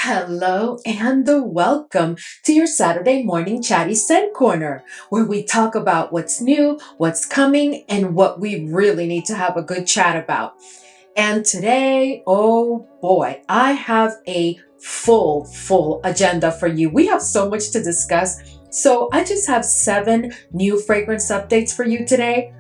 Hello and welcome to your Saturday morning chatty scent corner, where we talk about what's new, what's coming, and what we really need to have a good chat about. And today, oh boy, I have a full agenda for you. We have so much to discuss. So I just have 7 new fragrance updates for you today,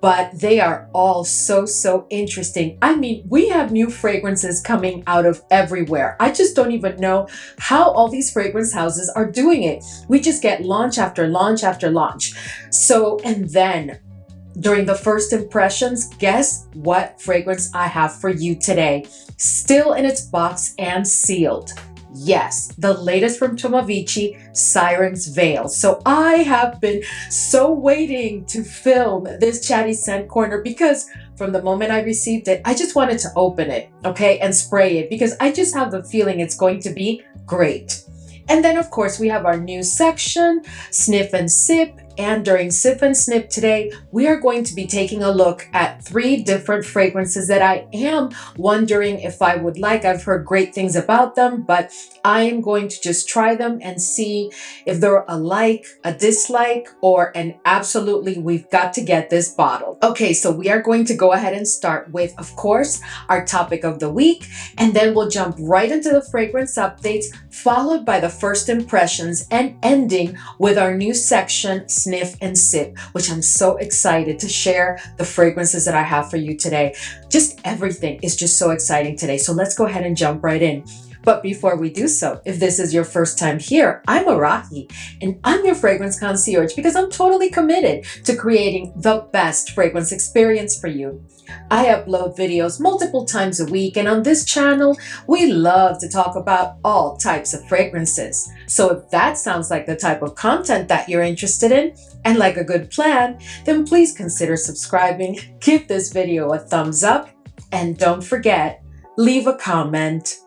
but they are all so interesting. I mean, we have new fragrances coming out of everywhere. I just don't even know how all these fragrance houses are doing it. We just get launch after launch after launch. So, and then during the first impressions, guess what fragrance I have for you today? Still in its box and sealed. Yes, the latest from Tomavicci, Siren's Veil. So I have been so waiting to film this chatty scent corner because from the moment I received it, I just wanted to open it, okay, and spray it because I just have the feeling it's going to be great. And then, of course, we have our new section, Sniff and Sip. And during Sip and Snip today, we are going to be taking a look at 3 different fragrances that I am wondering if I would like. I've heard great things about them, but I am going to just try them and see if they're a like, a dislike, or an absolutely, we've got to get this bottle. Okay, so we are going to go ahead and start with, of course, our topic of the week, and then we'll jump right into the fragrance updates, followed by the first impressions, and ending with our new section, Sniff and Sip, which I'm so excited to share the fragrances that I have for you today. Just everything is just so exciting today. So let's go ahead and jump right in. But before we do so, if this is your first time here, I'm Arahi, and I'm your fragrance concierge because I'm totally committed to creating the best fragrance experience for you. I upload videos multiple times a week, and on this channel, we love to talk about all types of fragrances. So if that sounds like the type of content that you're interested in, and like a good plan, then please consider subscribing, give this video a thumbs up, and don't forget, leave a comment.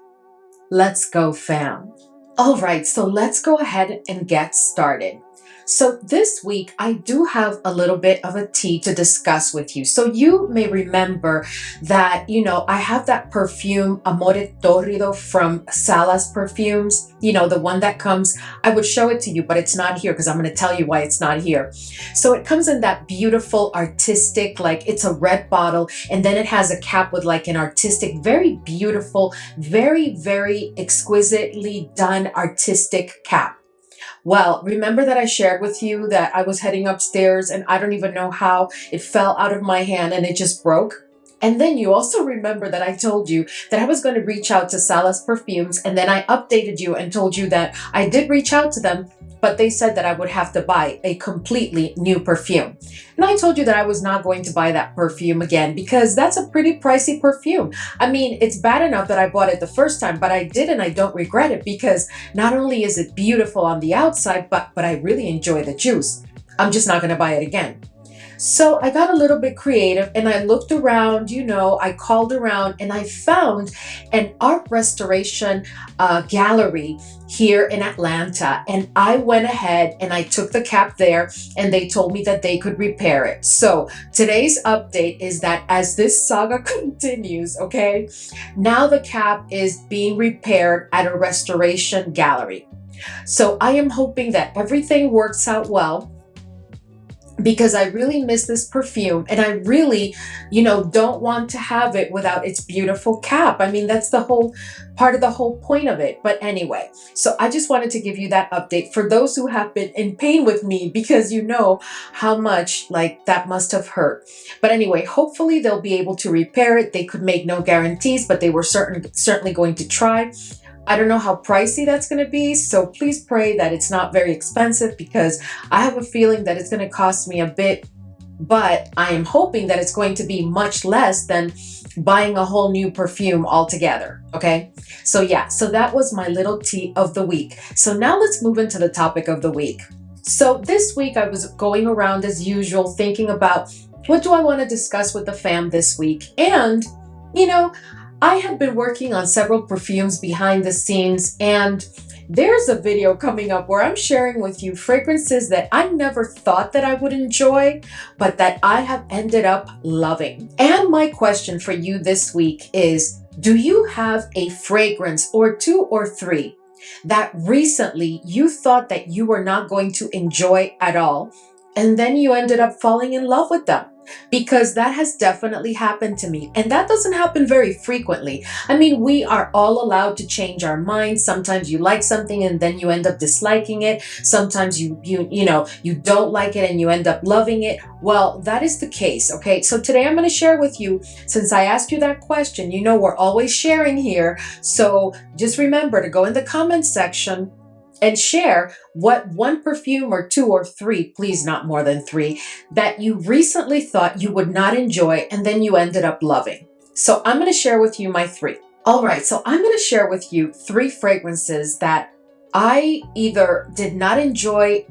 Let's go, fam. All right, so let's go ahead and get started. So this week, I do have a little bit of a tea to discuss with you. So you may remember that, I have that perfume Amore Torrido from Salas Perfumes, the one that comes, I would show it to you, but it's not here because I'm going to tell you why it's not here. So it comes in that beautiful artistic, like it's a red bottle, and then it has a cap with like an artistic, very beautiful, very exquisitely done artistic cap. Well, remember that I shared with you that I was heading upstairs and I don't even know how it fell out of my hand and it just broke? And then you also remember that I told you that I was going to reach out to Salas Perfumes, and then I updated you and told you that I did reach out to them, but they said that I would have to buy a completely new perfume. And I told you that I was not going to buy that perfume again because that's a pretty pricey perfume. I mean, it's bad enough that I bought it the first time, but I did, and I don't regret it because not only is it beautiful on the outside, but I really enjoy the juice. I'm just not going to buy it again. So I got a little bit creative and I looked around, I called around and I found an art restoration gallery here in Atlanta. And I went ahead and I took the cap there and they told me that they could repair it. So today's update is that as this saga continues, okay, now the cap is being repaired at a restoration gallery. So I am hoping that everything works out well, because I really miss this perfume and I really, don't want to have it without its beautiful cap. I mean, that's the whole part of the whole point of it. But anyway, so I just wanted to give you that update for those who have been in pain with me, because you know how much like that must have hurt. But anyway, hopefully they'll be able to repair it. They could make no guarantees, but they were certainly going to try. I don't know how pricey that's going to be, so please pray that it's not very expensive because I have a feeling that it's going to cost me a bit, but I am hoping that it's going to be much less than buying a whole new perfume altogether, okay? So yeah, so that was my little tea of the week. So now let's move into the topic of the week. So this week I was going around as usual thinking about what do I want to discuss with the fam this week, and I had been working on several perfumes behind the scenes, and there's a video coming up where I'm sharing with you fragrances that I never thought that I would enjoy, but that I have ended up loving. And my question for you this week is, Do you have a fragrance or two or three that recently you thought that you were not going to enjoy at all, and then you ended up falling in love with them? Because that has definitely happened to me, and that doesn't happen very frequently. I mean, we are all allowed to change our minds. Sometimes you like something and then you end up disliking it. Sometimes you don't like it and you end up loving it. Well, that is the case. Okay, so today I'm going to share with you, since I asked you that question, we're always sharing here, so just remember to go in the comments section and share what one perfume or two or three, please not more than three, that you recently thought you would not enjoy and then you ended up loving. So I'm going to share with you my three. All right, so I'm going to share with you three fragrances that I either did not enjoy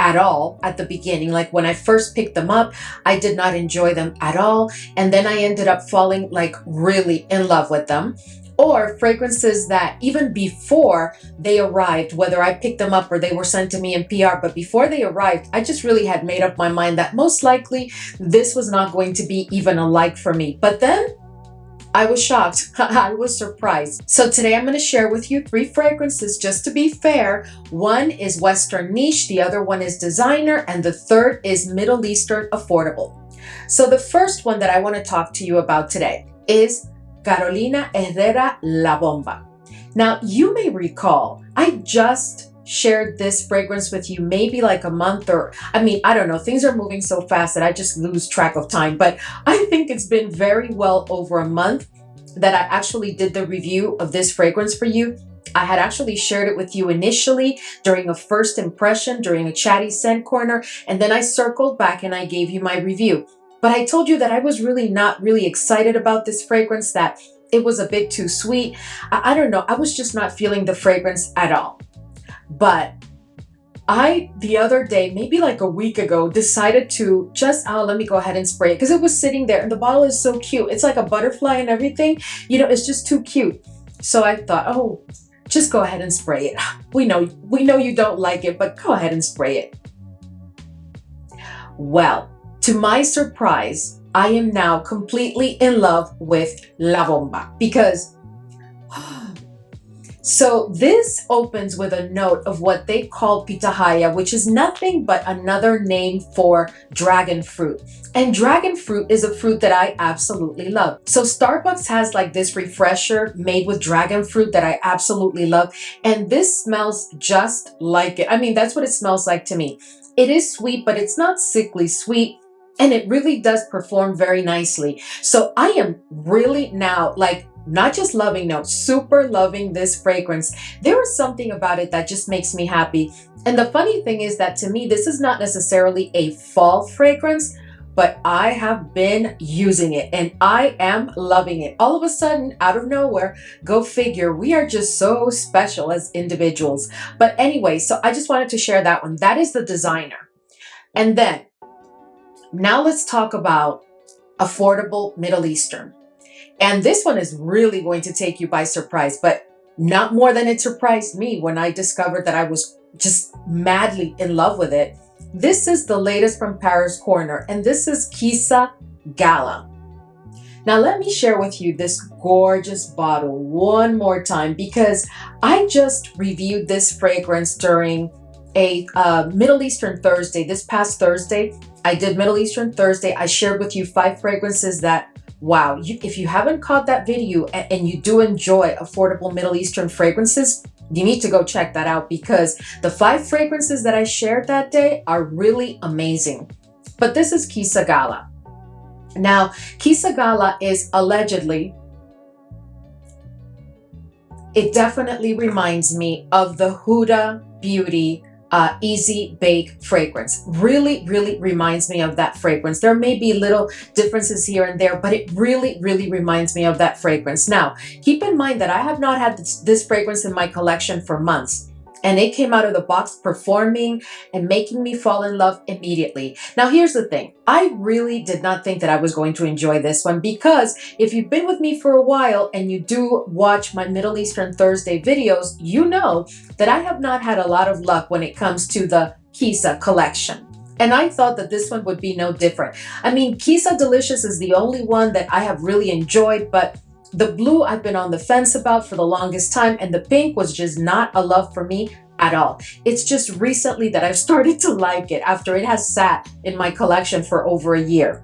at all at the beginning. Like when I first picked them up, I did not enjoy them at all. And then I ended up falling like really in love with them. Or fragrances that even before they arrived, whether I picked them up or they were sent to me in PR, but before they arrived, I just really had made up my mind that most likely this was not going to be even a like for me. But then I was shocked. I was surprised. So today I'm going to share with you three fragrances just to be fair. One is Western niche, the other one is designer, and the third is Middle Eastern affordable. So the first one that I want to talk to you about today is Carolina Herrera La Bomba. Now, you may recall, I just shared this fragrance with you maybe like a month I don't know, things are moving so fast that I just lose track of time, but I think it's been very well over a month that I actually did the review of this fragrance for you. I had actually shared it with you initially during a first impression, during a chatty scent corner, and then I circled back and I gave you my review. But I told you that I was not really excited about this fragrance, that it was a bit too sweet. I don't know. I was just not feeling the fragrance at all. But the other day, maybe like a week ago, decided to let me go ahead and spray it because it was sitting there and the bottle is so cute. It's like a butterfly and everything. It's just too cute. So I thought, just go ahead and spray it. We know you don't like it, but go ahead and spray it. Well, to my surprise, I am now completely in love with La Bomba because so this opens with a note of what they call pitahaya, which is nothing but another name for dragon fruit. And dragon fruit is a fruit that I absolutely love. So Starbucks has like this refresher made with dragon fruit that I absolutely love. And this smells just like it. I mean, that's what it smells like to me. It is sweet, but it's not sickly sweet. And it really does perform very nicely. So I am really now not just loving, no, super loving this fragrance. There is something about it that just makes me happy. And the funny thing is that to me, this is not necessarily a fall fragrance, but I have been using it and I am loving it. All of a sudden, out of nowhere, go figure, we are just so special as individuals. But anyway, so I just wanted to share that one. That is the designer. And then, now let's talk about affordable Middle Eastern. And this one is really going to take you by surprise, but not more than it surprised me when I discovered that I was just madly in love with it. This is the latest from Paris Corner, and this is Kissa Gala. Now let me share with you this gorgeous bottle one more time because I just reviewed this fragrance during a Middle Eastern Thursday. This past Thursday, I did Middle Eastern Thursday. I shared with you 5 fragrances that, wow, if you haven't caught that video and you do enjoy affordable Middle Eastern fragrances, you need to go check that out because the 5 fragrances that I shared that day are really amazing. But this is Kissa Gala. Now, Kissa Gala is allegedly, it definitely reminds me of the Huda Beauty Easy Bake fragrance. Really reminds me of that fragrance. There may be little differences here and there, but it really reminds me of that fragrance. Now, keep in mind that I have not had this fragrance in my collection for months. And it came out of the box performing and making me fall in love immediately. Now, here's the thing. I really did not think that I was going to enjoy this one because if you've been with me for a while and you do watch my Middle Eastern Thursday videos, you know that I have not had a lot of luck when it comes to the Kissa collection. And I thought that this one would be no different. I mean, Kissa Delicious is the only one that I have really enjoyed, but The blue I've been on the fence about for the longest time, and the pink was just not a love for me at all. It's just recently that I've started to like it after it has sat in my collection for over a year.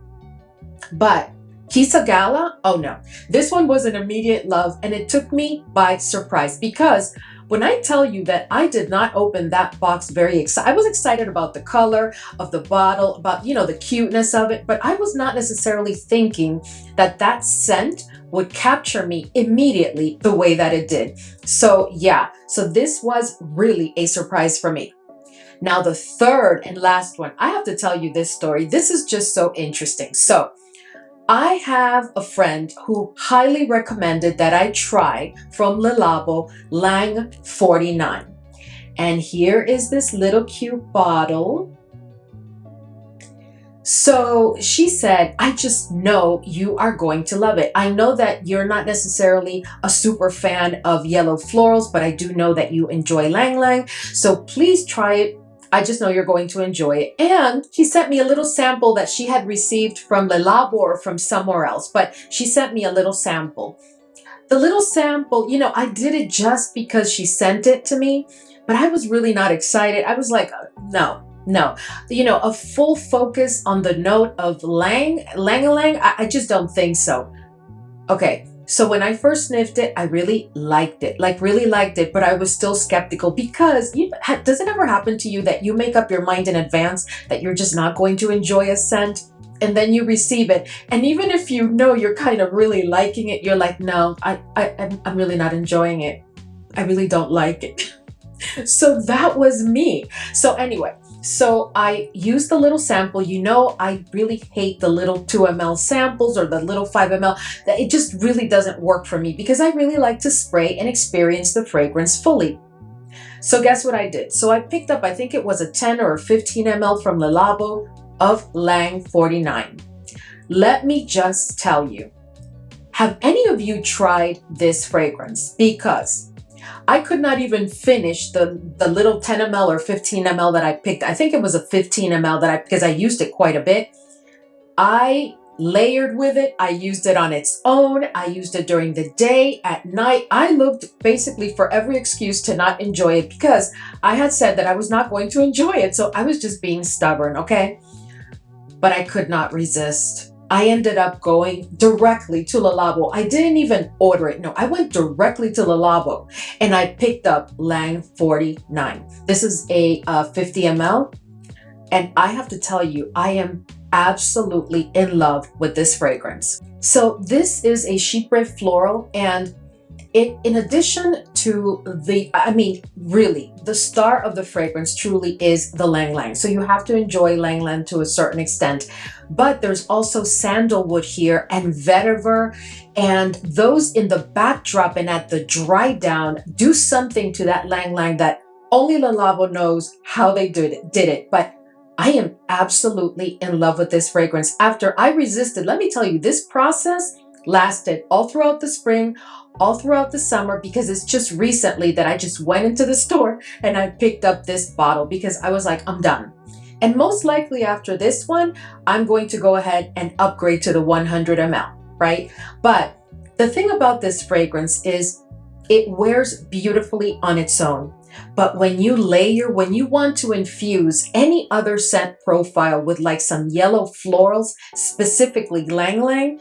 But Kisa Gala, oh no, this one was an immediate love, and it took me by surprise, because when I tell you that I did not open that box very excited, I was excited about the color of the bottle, about, the cuteness of it, but I was not necessarily thinking that that scent would capture me immediately the way that it did. So yeah, so this was really a surprise for me. Now the third and last one, I have to tell you this story. This is just so interesting. So I have a friend who highly recommended that I try from Le Labo Lang 49. And here is this little cute bottle. So she said, I just know you are going to love it. I know that you're not necessarily a super fan of yellow florals, but I do know that you enjoy Lang Lang. So please try it. I just know you're going to enjoy it. And she sent me a little sample that she had received from Le Labo or from somewhere else, but she sent me a little sample. The little sample, I did it just because she sent it to me, but I was really not excited. I was like, no. A full focus on the note of Lang, I just don't think so. Okay. So when I first sniffed it, I really liked it, but I was still skeptical because does it ever happen to you that you make up your mind in advance that you're just not going to enjoy a scent, and then you receive it, and even if you're kind of really liking it, you're like, no, I'm really not enjoying it. I really don't like it. So that was me. So anyway, so I used the little sample. I really hate the little 2 ml samples or the little 5 ml. It just really doesn't work for me because I really like to spray and experience the fragrance fully. So guess what I did? So I picked up, I think it was a 10 or 15 ml from Le Labo of Lang 49. Let me just tell you, have any of you tried this fragrance? Because I could not even finish the little 10 ml or 15 ml that I picked. I think it was a 15 ml because I used it quite a bit. I layered with it. I used it on its own. I used it during the day, at night. I looked basically for every excuse to not enjoy it because I had said that I was not going to enjoy it. So I was just being stubborn, okay? But I could not resist. I ended up going directly to Le Labo. I didn't even order it. No, I went directly to Le Labo and I picked up Lang 49. This is a 50 ml. And I have to tell you, I am absolutely in love with this fragrance. So this is a chypre floral, and it, in addition to the star of the fragrance truly is the Lang Lang. So you have to enjoy Lang Lang to a certain extent. But there's also sandalwood here and vetiver, and those in the backdrop and at the dry down do something to that Lang Lang that only Le Labo knows how they did it. But I am absolutely in love with this fragrance. After I resisted, let me tell you, this process lasted all throughout the spring, all throughout the summer, because it's just recently that I just went into the store and I picked up this bottle because I was like, I'm done. And most likely after this one, I'm going to go ahead and upgrade to the 100 ml, right? But the thing about this fragrance is it wears beautifully on its own. But when you want to infuse any other scent profile with like some yellow florals, specifically Lang Lang,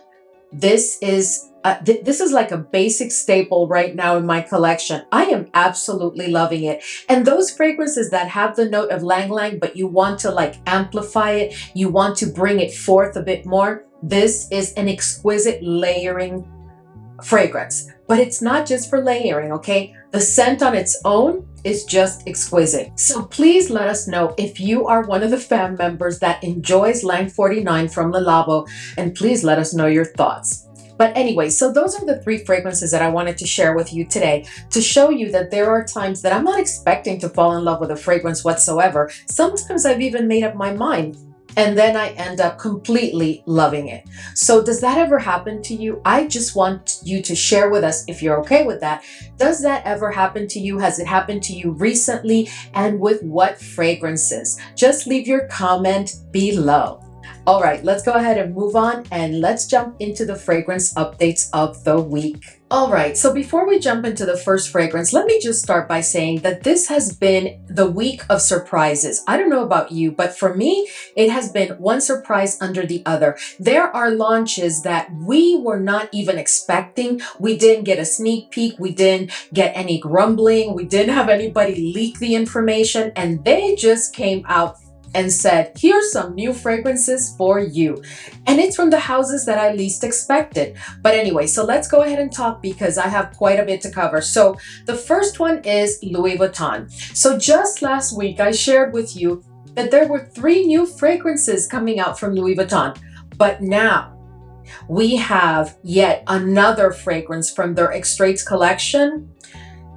this is like a basic staple right now in my collection. I am absolutely loving it. And those fragrances that have the note of Lang Lang, but you want to like amplify it, you want to bring it forth a bit more, this is an exquisite layering fragrance. But it's not just for layering, okay? The scent on its own is just exquisite. So please let us know if you are one of the fam members that enjoys Lang 49 from Le Labo, and please let us know your thoughts. But anyway, so those are the 3 fragrances that I wanted to share with you today to show you that there are times that I'm not expecting to fall in love with a fragrance whatsoever. Sometimes I've even made up my mind, and then I end up completely loving it. So does that ever happen to you? I just want you to share with us if you're okay with that. Does that ever happen to you? Has it happened to you recently? And with what fragrances? Just leave your comment below. All right, let's go ahead and move on and let's jump into the fragrance updates of the week. All right, so before we jump into the first fragrance, let me just start by saying that this has been the week of surprises. I don't know about you, but for me, it has been one surprise under the other. There are launches that we were not even expecting. We didn't get a sneak peek. We didn't get any grumbling. We didn't have anybody leak the information, and they just came out and said, here's some new fragrances for you. And it's from the houses that I least expected. But anyway, so let's go ahead and talk because I have quite a bit to cover. So the first one is Louis Vuitton. So just last week, I shared with you that there were 3 new fragrances coming out from Louis Vuitton. But now we have yet another fragrance from their Extraits collection.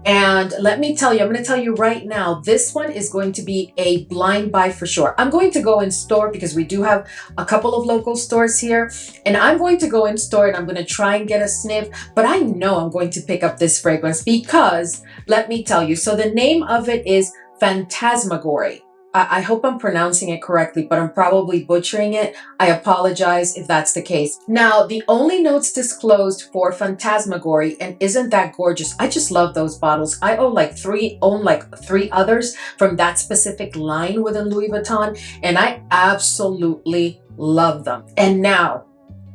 And let me tell you, I'm going to tell you right now, this one is going to be a blind buy for sure. I'm going to go in store because we do have a couple of local stores here. And I'm going to go in store and I'm going to try and get a sniff. But I know I'm going to pick up this fragrance because, let me tell you, so the name of it is Fantasmagory. I hope I'm pronouncing it correctly, but I'm probably butchering it. I apologize if that's the case. Now, the only notes disclosed for Fantasmagory, and isn't that gorgeous? I just love those bottles. I own like three others from that specific line within Louis Vuitton, and I absolutely love them. And now,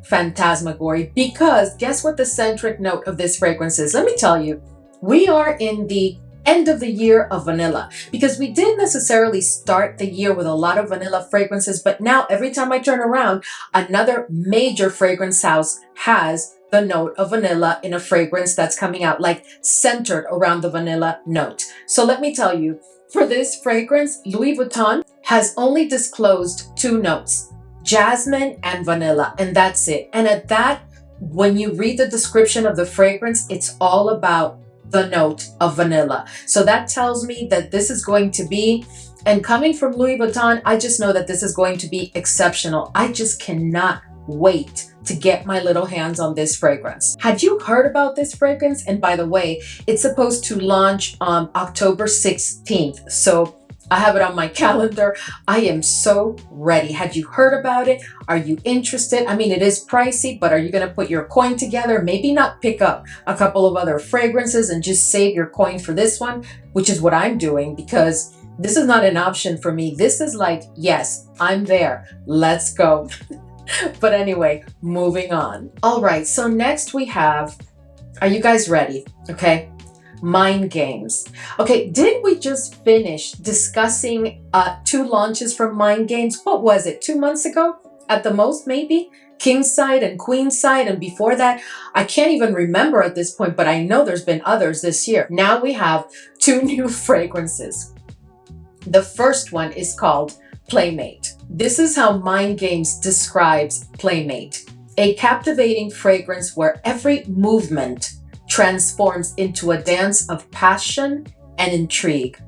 Fantasmagory, because guess what the centric note of this fragrance is? Let me tell you, we are in the end of the year of vanilla, because we didn't necessarily start the year with a lot of vanilla fragrances, but now every time I turn around, another major fragrance house has the note of vanilla in a fragrance that's coming out, like centered around the vanilla note. So let me tell you, for this fragrance, Louis Vuitton has only disclosed 2 notes, jasmine and vanilla, and that's it. And at that, when you read the description of the fragrance, it's all about the note of vanilla. So that tells me that this is going to be, and coming from Louis Vuitton, I just know that this is going to be exceptional. I just cannot wait to get my little hands on this fragrance. Had you heard about this fragrance? And by the way, it's supposed to launch on October 16th. So I have it on my calendar. I am so ready. Had you heard about it? Are you interested? I mean, it is pricey, but are you going to put your coin together? Maybe not pick up a couple of other fragrances and just save your coin for this one, which is what I'm doing, because this is not an option for me. This is like, yes, I'm there. Let's go. But anyway, moving on. All right, so next we have, are you guys ready? Okay. Mind Games. Okay, did we just finish discussing 2 launches from Mind Games? What was it, 2 months ago? At the most, maybe? Kingside and Queenside, and before that, I can't even remember at this point, but I know there's been others this year. Now we have 2 new fragrances. The first one is called Playmate. This is how Mind Games describes Playmate. A captivating fragrance where every movement transforms into a dance of passion and intrigue.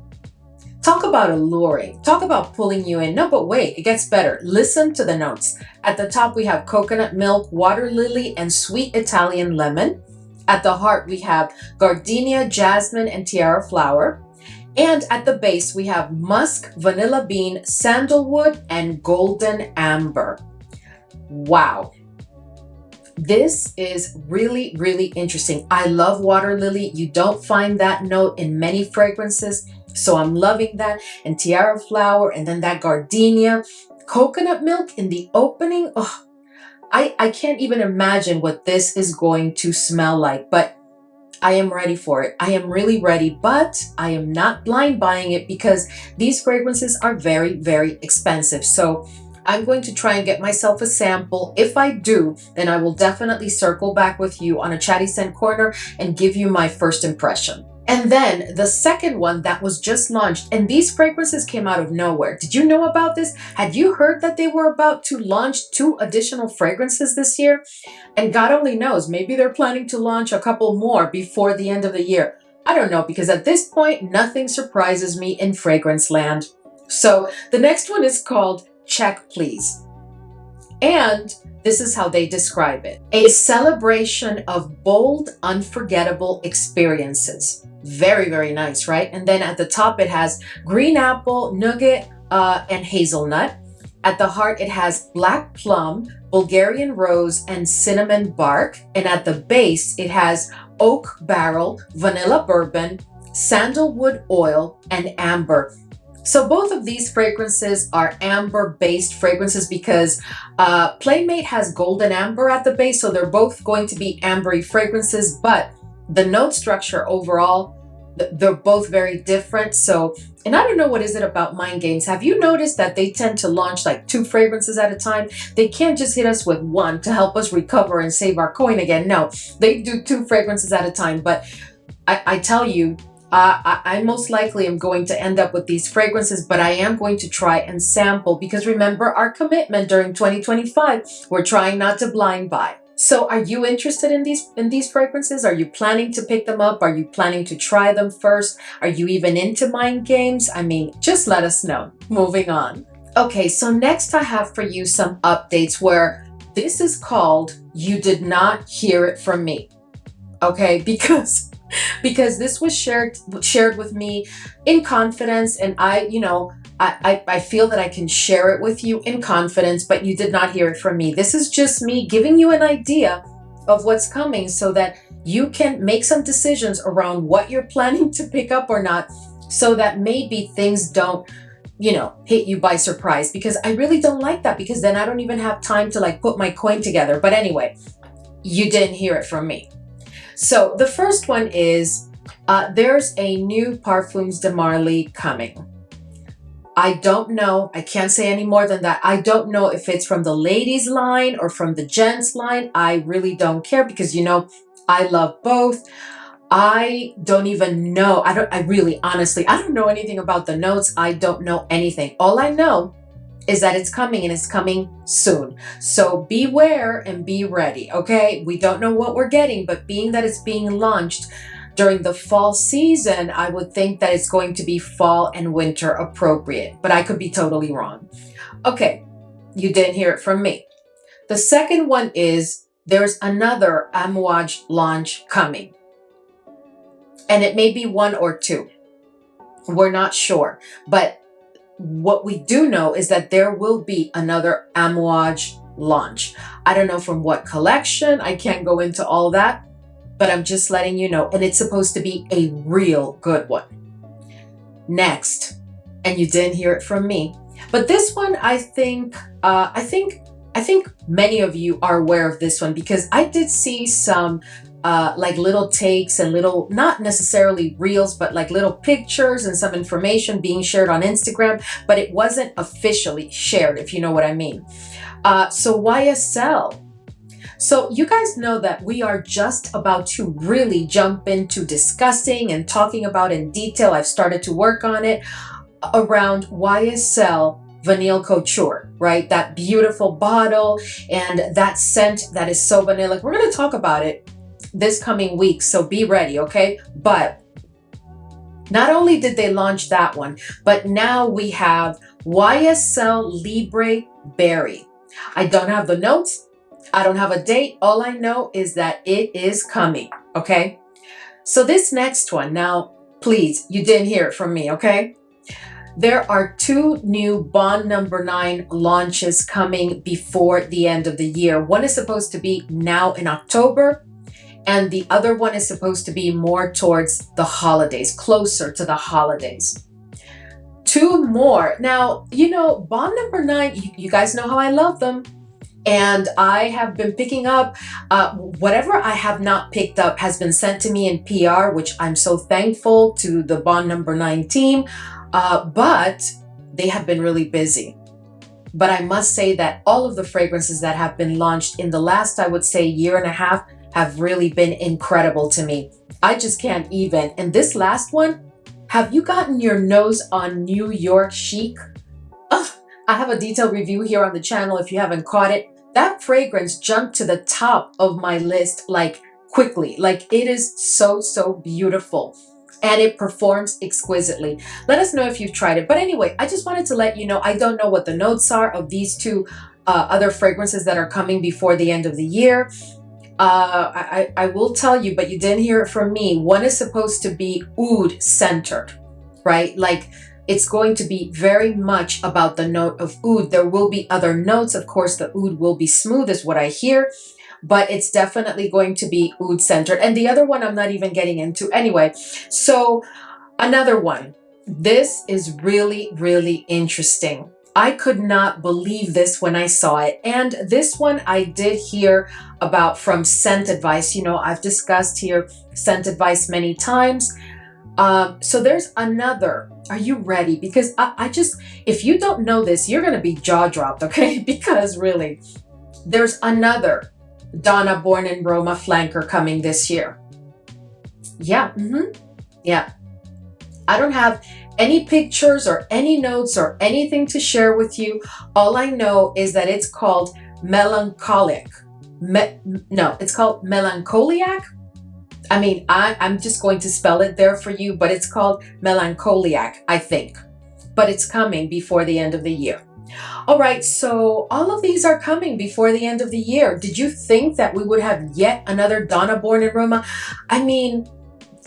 Talk about alluring. Talk about pulling you in. No, but wait, it gets better. Listen to the notes. At the top, we have coconut milk, water lily, and sweet Italian lemon. At the heart, we have gardenia, jasmine, and tiara flower. And at the base, we have musk, vanilla bean, sandalwood, and golden amber. Wow. This is really, really interesting. I love water lily. You don't find that note in many fragrances, so I'm loving that. And tiara flower, and then that gardenia. Coconut milk in the opening. Oh, I can't even imagine what this is going to smell like, but I am ready for it. I am really ready, but I am not blind buying it because these fragrances are very, very expensive. So I'm going to try and get myself a sample. If I do, then I will definitely circle back with you on a Chatty Scent Corner and give you my first impression. And then the second one that was just launched, and these fragrances came out of nowhere. Did you know about this? Had you heard that they were about to launch 2 additional fragrances this year? And God only knows, maybe they're planning to launch a couple more before the end of the year. I don't know, because at this point, nothing surprises me in fragrance land. So the next one is called Check Please. And this is how they describe it. A celebration of bold, unforgettable experiences. Very, very nice, right? And then at the top, it has green apple, nougat, and hazelnut. At the heart, it has black plum, Bulgarian rose, and cinnamon bark. And at the base, it has oak barrel, vanilla bourbon, sandalwood oil, and amber. So both of these fragrances are amber-based fragrances because Playmate has golden amber at the base, so they're both going to be ambery fragrances, but the note structure overall, they're both very different. So, and I don't know what is it about Mind Games. Have you noticed that they tend to launch like 2 fragrances at a time? They can't just hit us with one to help us recover and save our coin again. No, they do 2 fragrances at a time. But I tell you, I most likely am going to end up with these fragrances, but I am going to try and sample because remember our commitment during 2025, we're trying not to blind buy. So are you interested in these fragrances? Are you planning to pick them up? Are you planning to try them first? Are you even into Mind Games? I mean, just let us know. Moving on. Okay, so next I have for you some updates where this is called You Did Not Hear It From Me. Okay, because this was shared with me in confidence, and I feel that I can share it with you in confidence, but you did not hear it from me. This is just me giving you an idea of what's coming so that you can make some decisions around what you're planning to pick up or not, so that maybe things don't hit you by surprise, because I really don't like that, because then I don't even have time to like put my coin together. But anyway, you didn't hear it from me. So the first one is there's a new Parfums de Marly coming. I don't know. I can't say any more than that. I don't know if it's from the ladies line or from the gents line. I really don't care because, I love both. I don't even know. I really, honestly, I don't know anything about the notes. I don't know anything. All I know is that it's coming, and it's coming soon. So beware and be ready, okay? We don't know what we're getting, but being that it's being launched during the fall season, I would think that it's going to be fall and winter appropriate, but I could be totally wrong. Okay, you didn't hear it from me. The second one is there's another Amouage launch coming, and it may be 1 or 2. We're not sure, but what we do know is that there will be another Amouage launch. I don't know from what collection. I can't go into all that, but I'm just letting you know. And it's supposed to be a real good one. Next, and you didn't hear it from me, but this one, I think many of you are aware of this one because I did see some like little takes and little, not necessarily reels, but like little pictures and some information being shared on Instagram, but it wasn't officially shared, if you know what I mean. So YSL. So you guys know that we are just about to really jump into discussing and talking about in detail. I've started to work on it around YSL Vanille Couture, right? That beautiful bottle and that scent that is so vanilla. We're going to talk about it this coming week, so be ready, okay? But not only did they launch that one, but now we have YSL Libre Berry. I don't have the notes. I don't have a date. All I know is that it is coming, okay? So this next one, now, please, you didn't hear it from me, okay? There are 2 new Bond Number 9 launches coming before the end of the year. One is supposed to be now in October, and the other one is supposed to be more towards the holidays, closer to the holidays. 2 more. Now, Bond Number 9, you guys know how I love them. And I have been picking up whatever I have not picked up has been sent to me in PR, which I'm so thankful to the Bond Number 9 team. But they have been really busy. But I must say that all of the fragrances that have been launched in the last, I would say, year and a half have really been incredible to me. I just can't even. And this last one, have you gotten your nose on New York Chic? I have a detailed review here on the channel if you haven't caught it. That fragrance jumped to the top of my list like quickly. Like it is so beautiful. And it performs exquisitely. Let us know if you've tried it. But anyway, I just wanted to let you know, I don't know what the notes are of these 2 other fragrances that are coming before the end of the year. I will tell you, but you didn't hear it from me. One is supposed to be oud centered, right? Like It's going to be very much about the note of oud. There will be other notes. Of course, the oud will be smooth is what I hear, but it's definitely going to be oud centered. And the other one I'm not even getting into anyway. So another one. This is really, really interesting. I could not believe this when I saw it. And this one I did hear about from Scent Advice. You know, I've discussed here Scent Advice many times. So there's another. Are you ready? Because I just, if you don't know this, you're going to be jaw dropped, okay? Because really, there's another Donna Born in Roma flanker coming this year. Yeah. Yeah. I don't have any pictures or any notes or anything to share with you. All I know is that it's called melancholic. No, it's called melancholiac. I mean, I'm just going to spell it there for you, but it's called melancholiac, I think. But it's coming before the end of the year. All right, so all of these are coming before the end of the year. Did you think that we would have yet another Donna Born in Roma? I mean,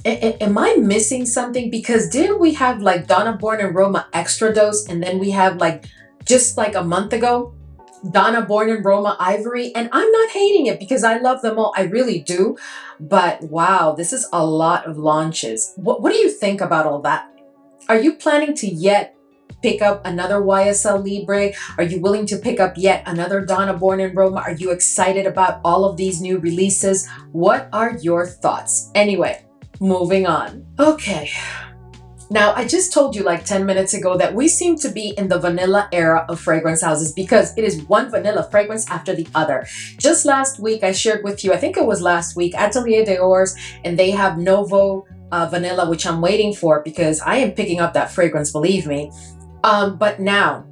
am I missing something? Because didn't we have like Donna Born in Roma extra dose, and then we have like just like a month ago Donna Born in Roma Ivory? And I'm not hating it because I love them all, I really do, but wow, this is a lot of launches. What do you think about all that? Are you planning to yet pick up another YSL Libre? Are you willing to pick up yet another Donna Born in Roma? Are you excited about all of these new releases? What are your thoughts? Anyway, moving on. Okay. Now, I just told you like 10 minutes ago that we seem to be in the vanilla era of fragrance houses because it is one vanilla fragrance after the other. Just last week, I shared with you, I think it was last week, Atelier d'Ors, and they have Novo Vanilla, which I'm waiting for because I am picking up that fragrance, believe me. But now,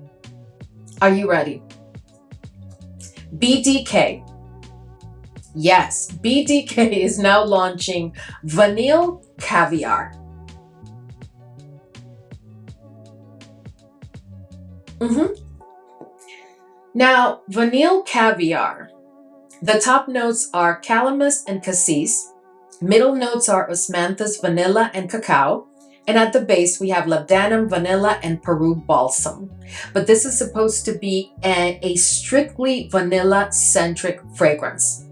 are you ready? BDK. Yes, BDK is now launching Vanille Caviar. Now, Vanille Caviar. The top notes are calamus and cassis. Middle notes are osmanthus, vanilla, and cacao. And at the base, we have labdanum, vanilla, and Peru balsam. But this is supposed to be a strictly vanilla-centric fragrance.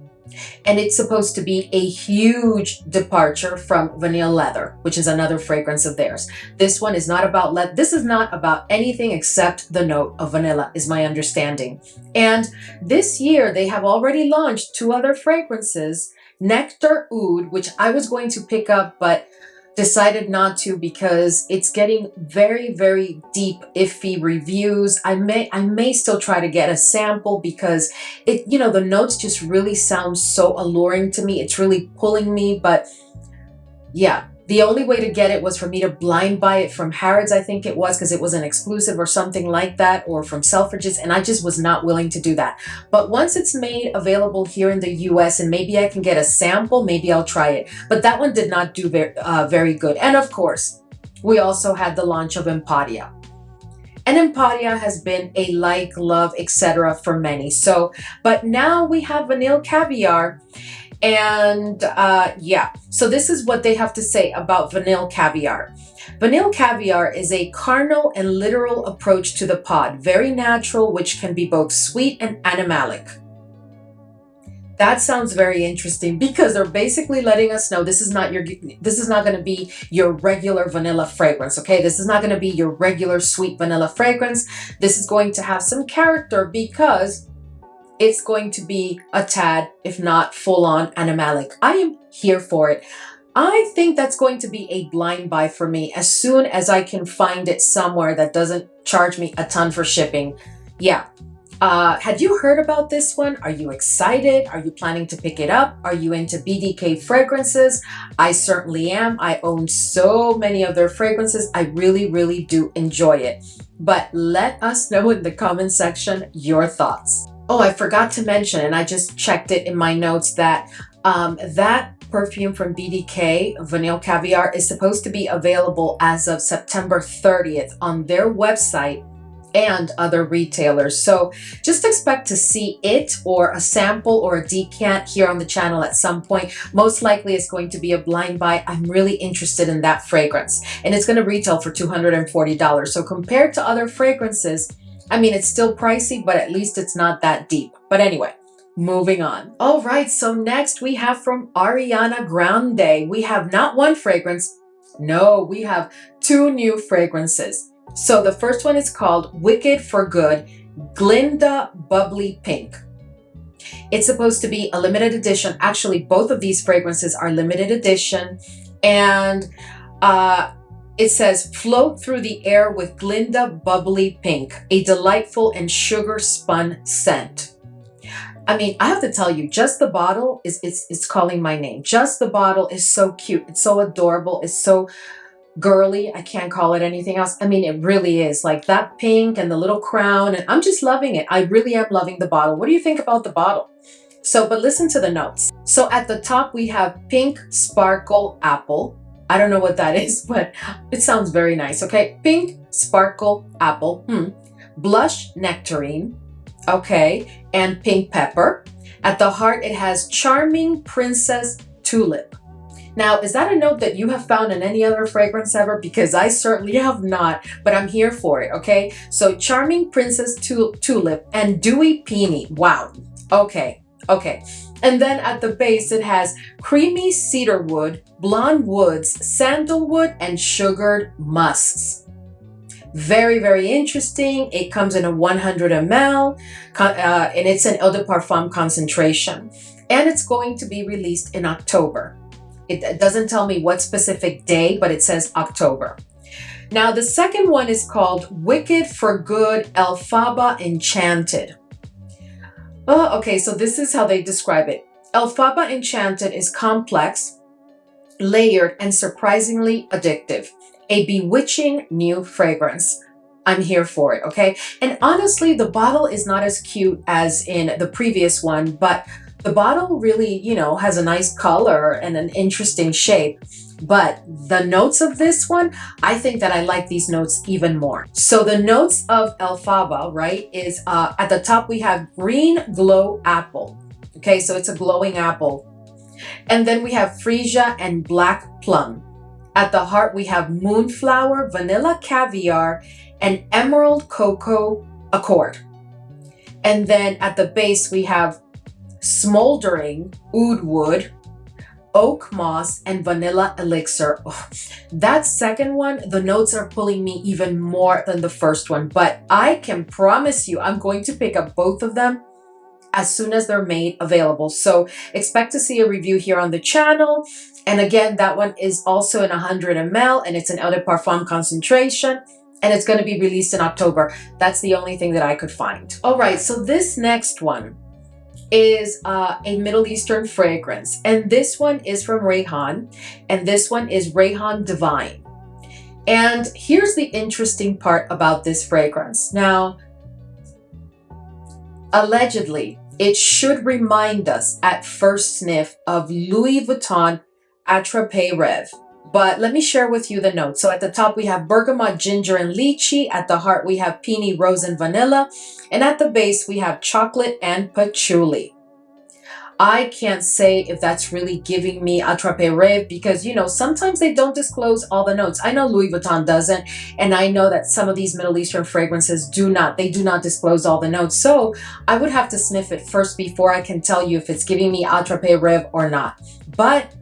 And it's supposed to be a huge departure from Vanille Leather, which is another fragrance of theirs. This one is not about this is not about anything except the note of vanilla, is my understanding. And this year, they have already launched 2 other fragrances, Nectar Oud, which I was going to pick up, but decided not to because it's getting very, very deep, iffy reviews. I may still try to get a sample because it, you know, the notes just really sound so alluring to me. It's really pulling me, but yeah, the only way to get it was for me to blind buy it from Harrods, I think it was, because it was an exclusive or something like that, or from Selfridges, and I just was not willing to do that. But once it's made available here in the US and maybe I can get a sample, maybe I'll try it. But that one did not do very good. And of course, we also had the launch of Empatia. And Empatia has been a like, love, etc. for many. So, but now we have Vanille Caviar. And yeah, so this is what they have to say about Vanille Caviar. Vanille Caviar is a carnal and literal approach to the pod, very natural, which can be both sweet and animalic. That sounds very interesting because they're basically letting us know this is not going to be your regular vanilla fragrance, okay? This is not going to be your regular sweet vanilla fragrance. This is going to have some character because it's going to be a tad, if not full-on animalic. I am here for it. I think that's going to be a blind buy for me as soon as I can find it somewhere that doesn't charge me a ton for shipping. Yeah. Had you heard about this one? Are you excited? Are you planning to pick it up? Are you into BDK fragrances? I certainly am. I own so many of their fragrances. I really, really do enjoy it. But let us know in the comment section your thoughts. Oh, I forgot to mention, and I just checked it in my notes, that that perfume from BDK, Vanille Caviar, is supposed to be available as of September 30th on their website and other retailers. So just expect to see it or a sample or a decant here on the channel at some point. Most likely it's going to be a blind buy. I'm really interested in that fragrance, and it's going to retail for $240. So compared to other fragrances, I mean, it's still pricey, but at least it's not that deep. But anyway, moving on. All right, so next we have from Ariana Grande. We have not one fragrance. No, we have two new fragrances. So the first one is called Wicked for Good Glinda Bubbly Pink. It's supposed to be a limited edition. Actually, both of these fragrances are limited edition. And it says, float through the air with Glinda Bubbly Pink, a delightful and sugar spun scent. I mean, I have to tell you, just the bottle is calling my name. Just the bottle is so cute. It's so adorable. It's so girly. I can't call it anything else. I mean, it really is like that pink and the little crown, and I'm just loving it. I really am loving the bottle. What do you think about the bottle? So, but listen to the notes. So at the top, we have Pink Sparkle Apple. I don't know what that is, but it sounds very nice. Okay. Pink Sparkle Apple, Blush Nectarine. Okay. And Pink Pepper. At the heart, it has Charming Princess Tulip. Now, is that a note that you have found in any other fragrance ever? Because I certainly have not, but I'm here for it, okay? So Charming Princess Tulip and Dewy Peony. Wow. Okay. And then at the base, it has Creamy Cedarwood, Blonde Woods, Sandalwood, and Sugared Musks. Very, very interesting. It comes in a 100 ml, and it's an eau de parfum concentration. And it's going to be released in October. It doesn't tell me what specific day, but it says October. Now, the second one is called Wicked for Good Elphaba Enchanted. Oh, okay, so this is how they describe it. Elphaba Enchanted is complex, layered, and surprisingly addictive. A bewitching new fragrance. I'm here for it, okay? And honestly, the bottle is not as cute as in the previous one, but the bottle really, you know, has a nice color and an interesting shape. But the notes of this one, I think that I like these notes even more. So the notes of Elphaba, right, is at the top we have Green Glow Apple. Okay, so it's a glowing apple. And then we have Freesia and Black Plum. At the heart, we have Moonflower, Vanilla Caviar, and Emerald Cocoa Accord. And then at the base, we have Smoldering Oud Wood, Oak Moss, and Vanilla Elixir. Oh, that second one, the notes are pulling me even more than the first one, but I can promise you I'm going to pick up both of them as soon as they're made available. So expect to see a review here on the channel. And again, that one is also in 100 ml, and it's an eau de parfum concentration, and it's going to be released in October. That's the only thing that I could find. All right, so this next one is a Middle Eastern fragrance, and this one is from Rayhaan, and this one is Rayhaan Divine. And here's the interesting part about this fragrance. Now, allegedly, it should remind us at first sniff of Louis Vuitton Attrape Rêve. But let me share with you the notes. So at the top, we have bergamot, ginger, and lychee. At the heart, we have peony, rose, and vanilla. And at the base, we have chocolate and patchouli. I can't say if that's really giving me Attrape Rêve because, you know, sometimes they don't disclose all the notes. I know Louis Vuitton doesn't, and I know that some of these Middle Eastern fragrances do not disclose all the notes. So I would have to sniff it first before I can tell you if it's giving me Attrape Rêve or not. But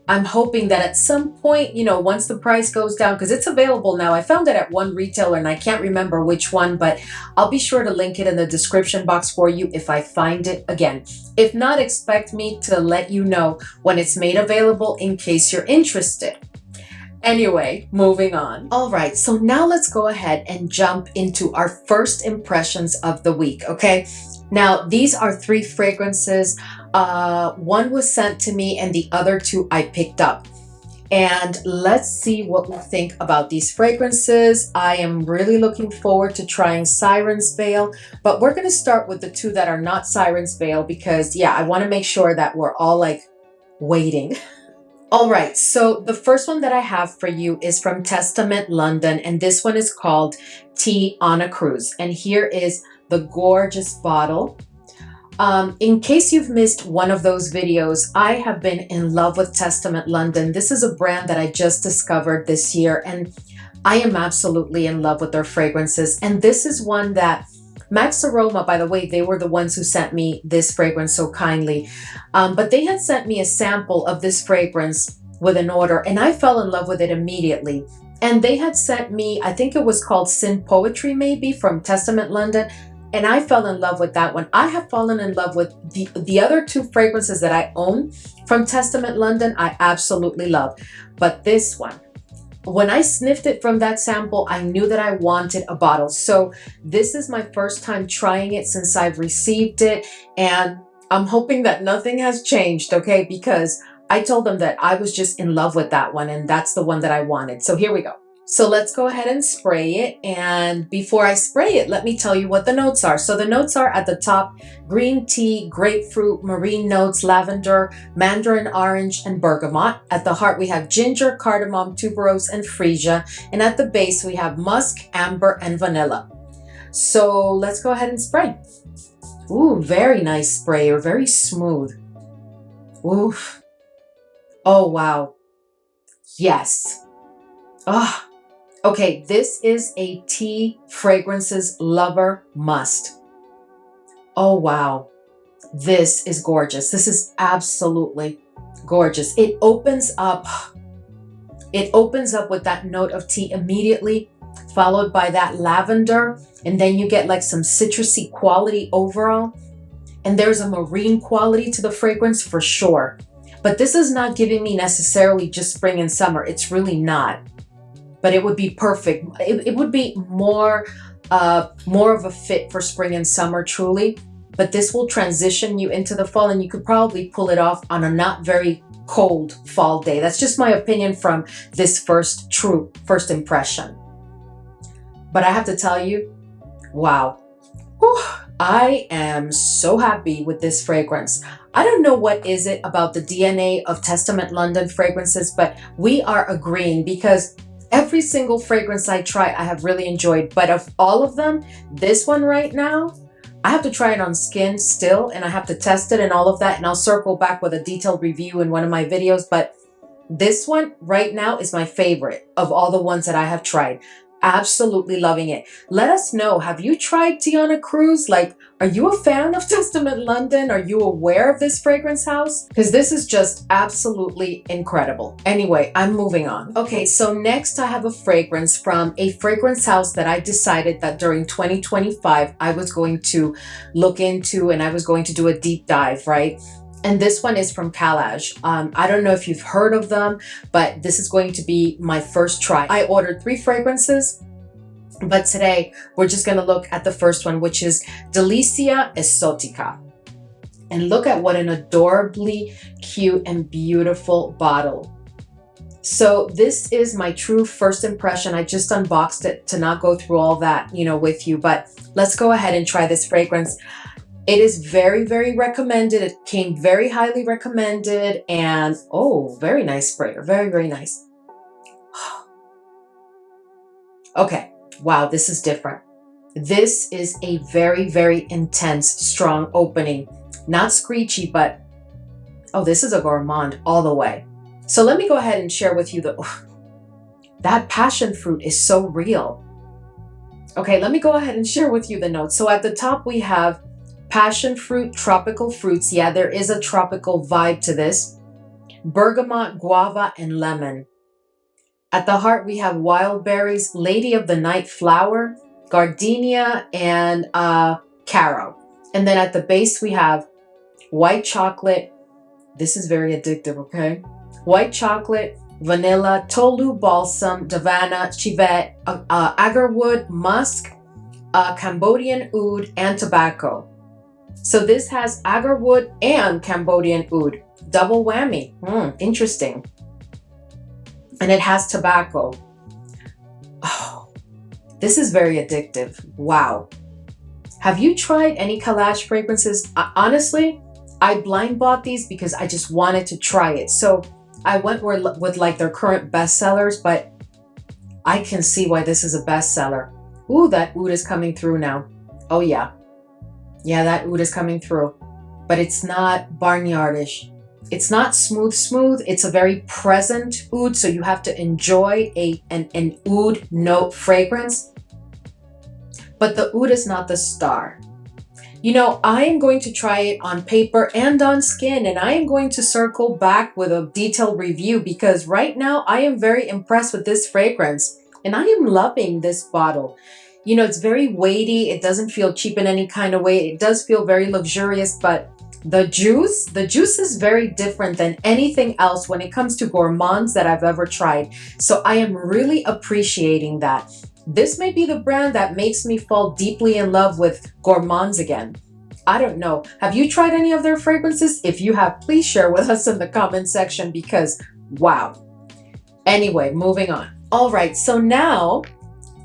I'm hoping that at some point, you know, once the price goes down, because it's available now. I found it at one retailer and I can't remember which one, but I'll be sure to link it in the description box for you if I find it again. If not, expect me to let you know when it's made available in case you're interested. Anyway, moving on. All right, so now let's go ahead and jump into our first impressions of the week, okay? Now, these are 3 fragrances. One was sent to me and the other 2 I picked up. And let's see what we think about these fragrances. I am really looking forward to trying Siren's Veil, but we're going to start with the 2 that are not Siren's Veil because, yeah, I want to make sure that we're all like waiting All right, so the first one that I have for you is from Testament London, and this one is called Tea on a Cruise. And here is the gorgeous bottle. In case you've missed one of those videos, I have been in love with Testament London. This is a brand that I just discovered this year, and I am absolutely in love with their fragrances. And this is one that Max Aroma, by the way, they were the ones who sent me this fragrance so kindly. But they had sent me a sample of this fragrance with an order, and I fell in love with it immediately. And they had sent me, I think it was called Sin Poetry, maybe, from Testament London. And I fell in love with that one. I have fallen in love with the other two fragrances that I own from Testament London. I absolutely love. But this one, when I sniffed it from that sample, I knew that I wanted a bottle. So this is my first time trying it since I've received it. And I'm hoping that nothing has changed, okay? Because I told them that I was just in love with that one, and that's the one that I wanted. So here we go. So let's go ahead and spray it. And before I spray it, let me tell you what the notes are. So the notes are at the top: green tea, grapefruit, marine notes, lavender, mandarin orange, and bergamot. At the heart, we have ginger, cardamom, tuberose, and freesia. And at the base, we have musk, amber, and vanilla. So let's go ahead and spray. Ooh, very nice sprayer, very smooth. Oof. Oh, wow. Yes. Ah. Okay, this is a tea fragrances lover must. Oh, wow. This is gorgeous. This is absolutely gorgeous. It opens up with that note of tea immediately, followed by that lavender, and then you get like some citrusy quality overall. And there's a marine quality to the fragrance for sure. But this is not giving me necessarily just spring and summer. It's really not. But it would be perfect. It would be more of a fit for spring and summer, truly. But this will transition you into the fall, and you could probably pull it off on a not very cold fall day. That's just my opinion from this first impression. But I have to tell you, wow. Whew, I am so happy with this fragrance. I don't know what is it about the DNA of Testament London fragrances, but we are agreeing, because every single fragrance I try, I have really enjoyed. But of all of them, this one right now, I have to try it on skin still, and I have to test it and all of that. And I'll circle back with a detailed review in one of my videos. But this one right now is my favorite of all the ones that I have tried. Absolutely loving it. Let us know, have you tried Tea on a Cruise? Like, are you a fan of Testament London? Are you aware of this fragrance house? Because this is just absolutely incredible. Anyway, I'm moving on. Okay, so next I have a fragrance from a fragrance house that I decided that during 2025 I was going to look into, and I was going to do a deep dive, right? And this one is from Calaj. I don't know if you've heard of them, but this is going to be my first try. I ordered 3 fragrances, but today we're just going to look at the first one, which is Delizia Esotica. And look at what an adorably cute and beautiful bottle. So this is my true first impression. I just unboxed it to not go through all that, with you, but let's go ahead and try this fragrance. It is very, very recommended. It came very highly recommended, and oh, very nice sprayer. Very, very nice. Okay. Wow, this is different. This is a very, very intense, strong opening. Not screechy, but oh, this is a gourmand all the way. So let me go ahead and share with you that passion fruit is so real. Okay, let me go ahead and share with you the notes. So at the top we have passion fruit, tropical fruits. Yeah, there is a tropical vibe to this. Bergamot, guava, and lemon. At the heart, we have wild berries, lady of the night flower, gardenia, and caro. And then at the base, we have white chocolate. This is very addictive, okay? White chocolate, vanilla, tolu balsam, davana, civet, agarwood, musk, Cambodian oud, and tobacco. So this has agarwood and Cambodian oud. Double whammy. Interesting. And it has tobacco. Oh, this is very addictive. Wow. Have you tried any Calaj fragrances? Honestly, I blind bought these because I just wanted to try it. So I went with like their current bestsellers, but I can see why this is a bestseller. Ooh, that oud is coming through now. Oh yeah. Yeah, that oud is coming through. But it's not barnyardish. It's not smooth. It's a very present oud, so you have to enjoy an oud note fragrance. But the oud is not the star. You know, I am going to try it on paper and on skin, and I am going to circle back with a detailed review because right now I am very impressed with this fragrance and I am loving this bottle. You know, it's very weighty. It doesn't feel cheap in any kind of way. It does feel very luxurious, but the juice is very different than anything else when it comes to gourmands that I've ever tried. So I am really appreciating that. This may be the brand that makes me fall deeply in love with gourmands again. I don't know. Have you tried any of their fragrances? If you have, please share with us in the comment section because wow. Anyway, moving on. All right, so now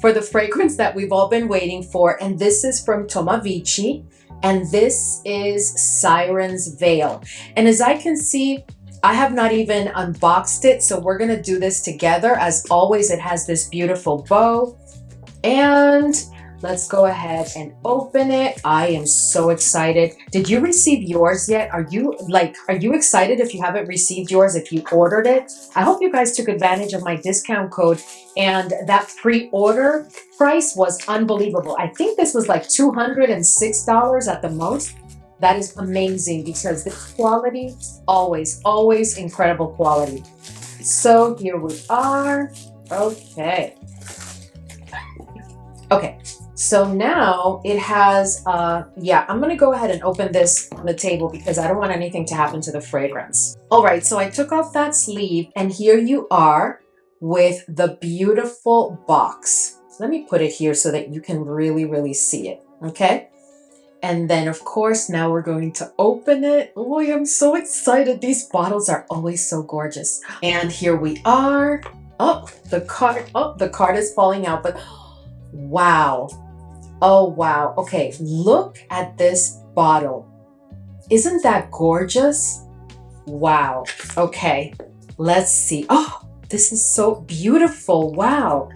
for the fragrance that we've all been waiting for, and this is from Tomavicci, and this is Siren's Veil. And as I can see, I have not even unboxed it, so we're gonna do this together. As always, it has this beautiful bow. And let's go ahead and open it. I am so excited. Did you receive yours yet? Are you excited if you haven't received yours, if you ordered it? I hope you guys took advantage of my discount code, and that pre-order price was unbelievable. I think this was like $206 at the most. That is amazing because this quality, always incredible quality. So here we are. Okay, so now it has, yeah, I'm gonna go ahead and open this on the table because I don't want anything to happen to the fragrance. All right, so I took off that sleeve and here you are with the beautiful box. Let me put it here so that you can really see it, okay? And then of course, now we're going to open it. Oh, I'm so excited. These bottles are always so gorgeous. And here we are. Oh, the card is falling out, but wow. Oh, wow. Okay, look at this bottle. Isn't that gorgeous? Wow. Okay, let's see. Oh, this is so beautiful. Wow.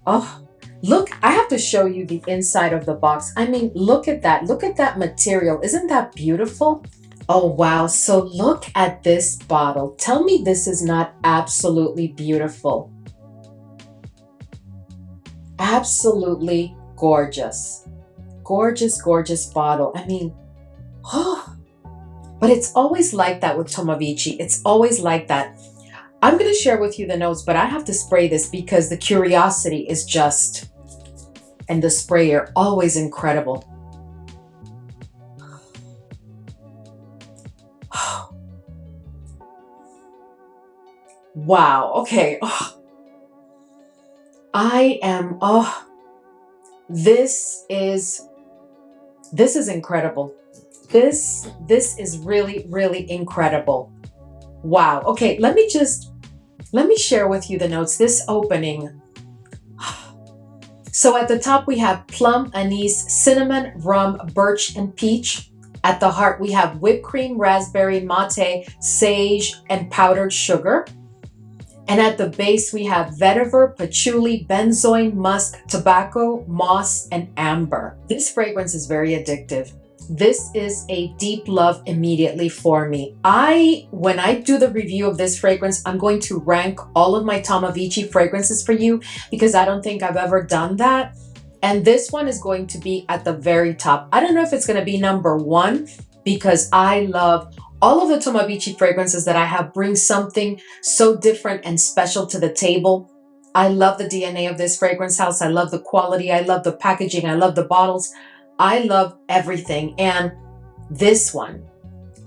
Oh, look, I have to show you the inside of the box. I mean, look at that. Look at that material. Isn't that beautiful? Oh, wow. So look at this bottle. Tell me this is not absolutely beautiful. Absolutely gorgeous. Gorgeous bottle. I mean, oh, but it's always like that with Tomavicci. It's always like that. I'm going to share with you the notes, but I have to spray this because the curiosity is just, and the sprayer, always incredible. Wow. Okay. Oh. This is incredible. This is really incredible. Wow. Okay, let me share with you the notes. This opening. So at the top we have plum, anise, cinnamon, rum, birch, and peach. At the heart we have whipped cream, raspberry, mate, sage, and powdered sugar. And at the base, we have vetiver, patchouli, benzoin, musk, tobacco, moss, and amber. This fragrance is very addictive. This is a deep love immediately for me. When I do the review of this fragrance, I'm going to rank all of my Tomavicci fragrances for you because I don't think I've ever done that. And this one is going to be at the very top. I don't know if it's going to be number one because I love all of the Tomavicci fragrances that I have bring something so different and special to the table. I love the DNA of this fragrance house. I love the quality. I love the packaging. I love the bottles. I love everything. And this one,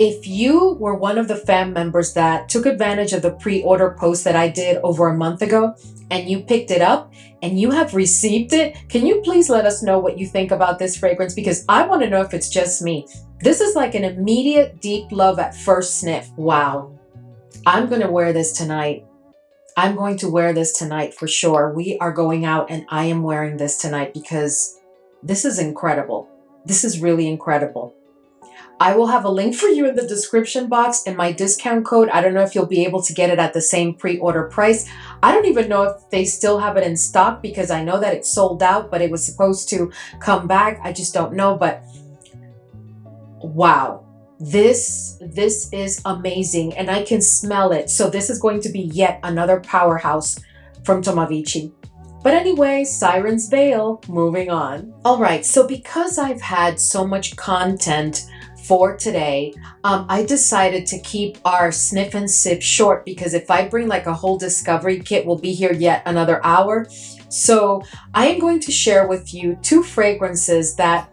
if you were one of the fam members that took advantage of the pre-order post that I did over a month ago and you picked it up and you have received it, can you please let us know what you think about this fragrance? Because I want to know if it's just me. This is like an immediate deep love at first sniff. Wow. I'm going to wear this tonight. I'm going to wear this tonight for sure. We are going out and I am wearing this tonight because this is incredible. This is really incredible. I will have a link for you in the description box and my discount code. I don't know if you'll be able to get it at the same pre-order price. I don't even know if they still have it in stock because I know that it's sold out, but it was supposed to come back. I just don't know, but wow. This is amazing and I can smell it. So this is going to be yet another powerhouse from Tomavicci. But anyway, Siren's Veil, moving on. All right, so because I've had so much content for today, I decided to keep our Sniff and Sip short because if I bring like a whole discovery kit, we'll be here yet another hour. So I am going to share with you 2 fragrances that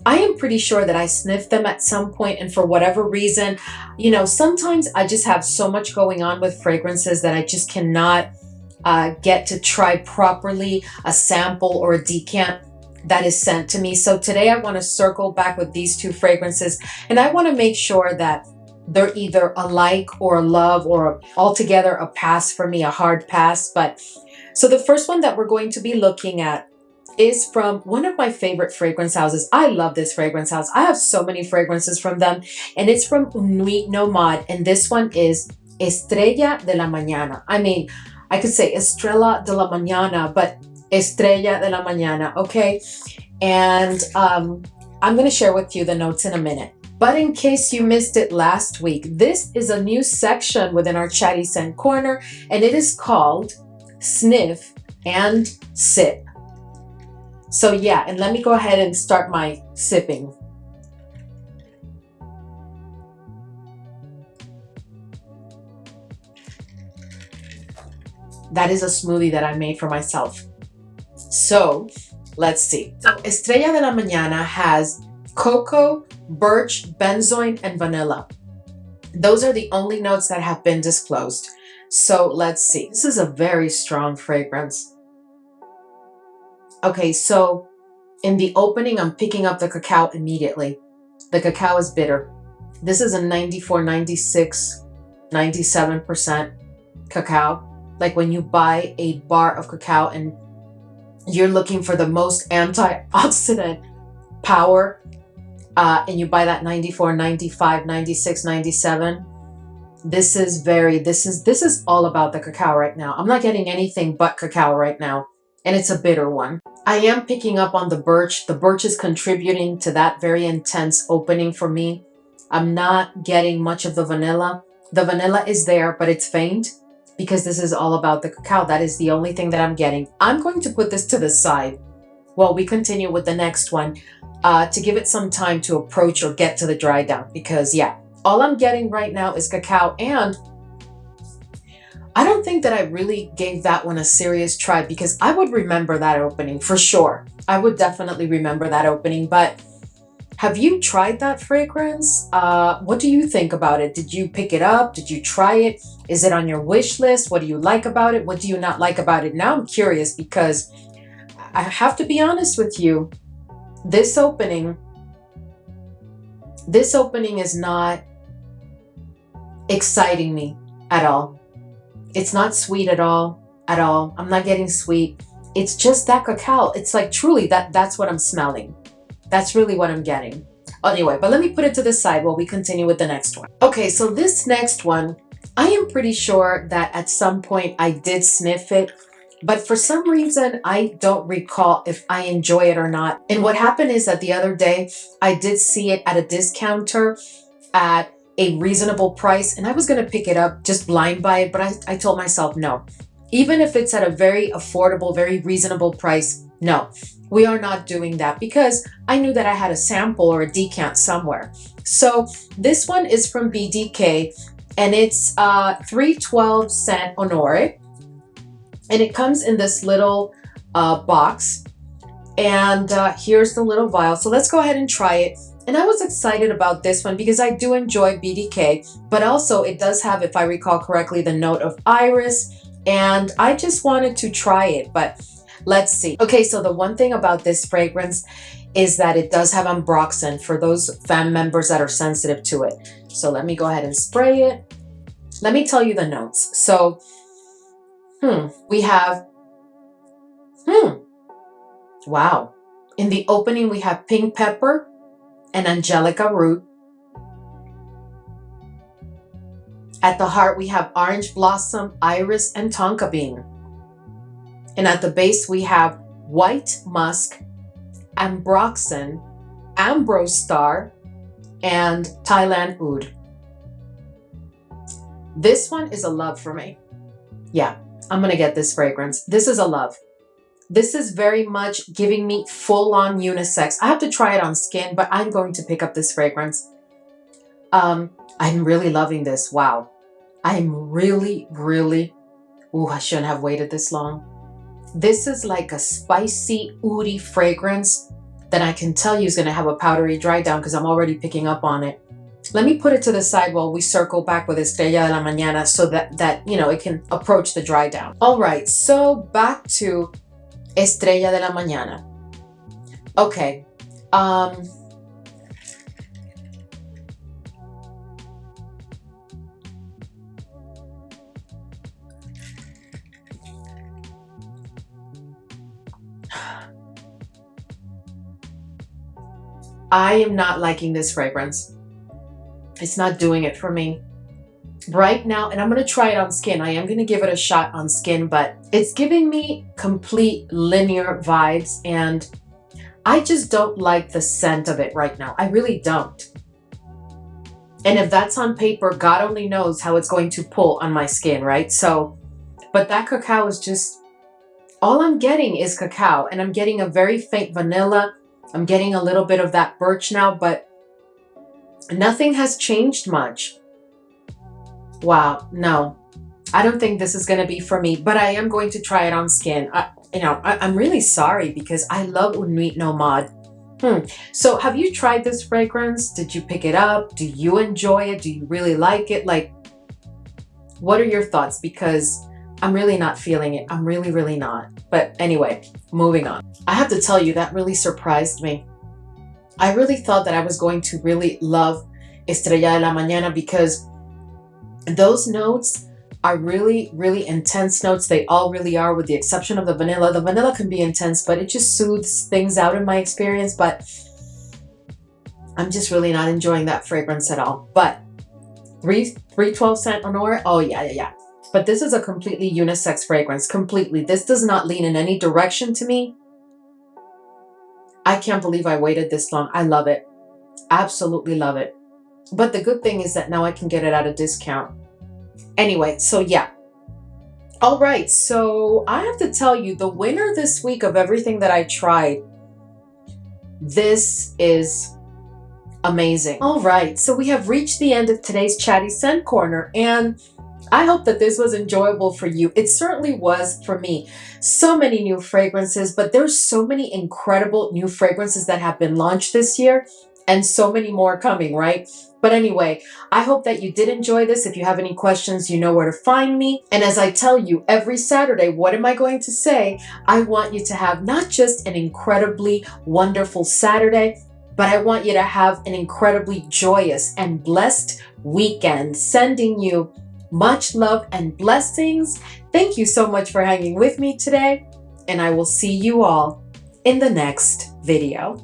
I am pretty sure that I sniffed them at some point, and for whatever reason, you know, sometimes I just have so much going on with fragrances that I just cannot get to try properly a sample or a decant that is sent to me. So today I want to circle back with these 2 fragrances, and I want to make sure that they're either a like or a love or altogether a pass for me, a hard pass. But so the first one that we're going to be looking at is from one of my favorite fragrance houses. I love this fragrance house. I have so many fragrances from them, and it's from Nuit Nomade, and this one is Estrella de la Mañana. I mean, I could say Estrella de la Mañana, but Estrella de la Mañana, okay? And I'm going to share with you the notes in a minute. But in case you missed it last week, this is a new section within our Chatty Scent Corner, and it is called Sniff and Sip. So yeah, and let me go ahead and start my sipping. That is a smoothie that I made for myself. So let's see. So Estrella de la Mañana has cocoa, birch, benzoin, and vanilla. Those are the only notes that have been disclosed. So let's see. This is a very strong fragrance. Okay, so in the opening, I'm picking up the cacao immediately. The cacao is bitter. This is a 94, 96, 97% cacao. Like when you buy a bar of cacao and you're looking for the most antioxidant power, and you buy that 94, 95, 96, 97, this is all about the cacao right now. I'm not getting anything but cacao right now, and it's a bitter one. I am picking up on the birch. The birch is contributing to that very intense opening for me. I'm not getting much of the vanilla. The vanilla is there, but it's faint because this is all about the cacao. That is the only thing that I'm getting. I'm going to put this to the side while we continue with the next one to give it some time to approach or get to the dry down, because yeah, all I'm getting right now is cacao, and I don't think that I really gave that one a serious try because I would remember that opening for sure. I would definitely remember that opening, but have you tried that fragrance? What do you think about it? Did you pick it up? Did you try it? Is it on your wish list? What do you like about it? What do you not like about it? Now I'm curious because I have to be honest with you. This opening is not exciting me at all. It's not sweet at all. I'm not getting sweet. It's just that cacao. It's like truly that's what I'm smelling. That's really what I'm getting. Anyway, but let me put it to the side while we continue with the next one. Okay, so this next one, I am pretty sure that at some point I did sniff it, but for some reason I don't recall if I enjoy it or not. And what happened is that the other day I did see it at a discounter at a reasonable price, and I was going to pick it up, just blind buy it, but I told myself no. Even if it's at a very affordable, very reasonable price, no, we are not doing that because I knew that I had a sample or a decant somewhere. So this one is from BDK, and it's 312 Saint Honore, and it comes in this little box, and here's the little vial. So let's go ahead and try it. And I was excited about this one because I do enjoy BDK, but also it does have, if I recall correctly, the note of iris, and I just wanted to try it, but let's see. Okay, so the one thing about this fragrance is that it does have ambroxan for those fam members that are sensitive to it. So let me go ahead and spray it. Let me tell you the notes. So, we have, wow. In the opening, we have pink pepper and angelica root. At the heart, we have Orange Blossom, Iris, and Tonka Bean. And at the base, we have White Musk, Ambroxan, Ambrose Star, and Thailand Oud. This one is a love for me. Yeah, I'm gonna get this fragrance. This is a love. This is very much giving me full-on unisex. I have to try it on skin, but I'm going to pick up this fragrance. I'm really loving this. Wow. I'm really, ooh, I shouldn't have waited this long. This is like a spicy, oudy fragrance that I can tell you is going to have a powdery dry down because I'm already picking up on it. Let me put it to the side while we circle back with Estrella de la Mañana so that you know, it can approach the dry down. All right, so back to Estrella de la Mañana. Okay. I am not liking this fragrance. It's not doing it for me right now, and I'm going to try it on skin. I am going to give it a shot on skin, but it's giving me complete linear vibes, and I just don't like the scent of it right now. I really don't. And if that's on paper, God only knows how it's going to pull on my skin, right? So, but that cacao is just, all I'm getting is cacao, and I'm getting a very faint vanilla. I'm getting a little bit of that birch now, but nothing has changed much. Wow, no, I don't think this is going to be for me, but I am going to try it on skin. I'm really sorry because I love Une Nuit Nomade. So have you tried this fragrance? Did you pick it up? Do you enjoy it? Do you really like it? Like, what are your thoughts? Because I'm really not feeling it. I'm really not. But anyway, moving on. I have to tell you, that really surprised me. I really thought that I was going to really love Estrella de la Mañana because those notes are really intense notes. They all really are, with the exception of the vanilla. The vanilla can be intense, but it just soothes things out in my experience. But I'm just really not enjoying that fragrance at all. But 312 Saint Honore, oh yeah. But this is a completely unisex fragrance, completely. This does not lean in any direction to me. I can't believe I waited this long. I love it. Absolutely love it. But the good thing is that now I can get it at a discount. Anyway, so yeah. All right, so I have to tell you, the winner this week of everything that I tried, this is amazing. All right, so we have reached the end of today's Chatty Scent Corner, and I hope that this was enjoyable for you. It certainly was for me. So many new fragrances, but there's so many incredible new fragrances that have been launched this year, and so many more coming, right? But anyway, I hope that you did enjoy this. If you have any questions, you know where to find me. And as I tell you every Saturday, what am I going to say? I want you to have not just an incredibly wonderful Saturday, but I want you to have an incredibly joyous and blessed weekend. Sending you much love and blessings. Thank you so much for hanging with me today, and I will see you all in the next video.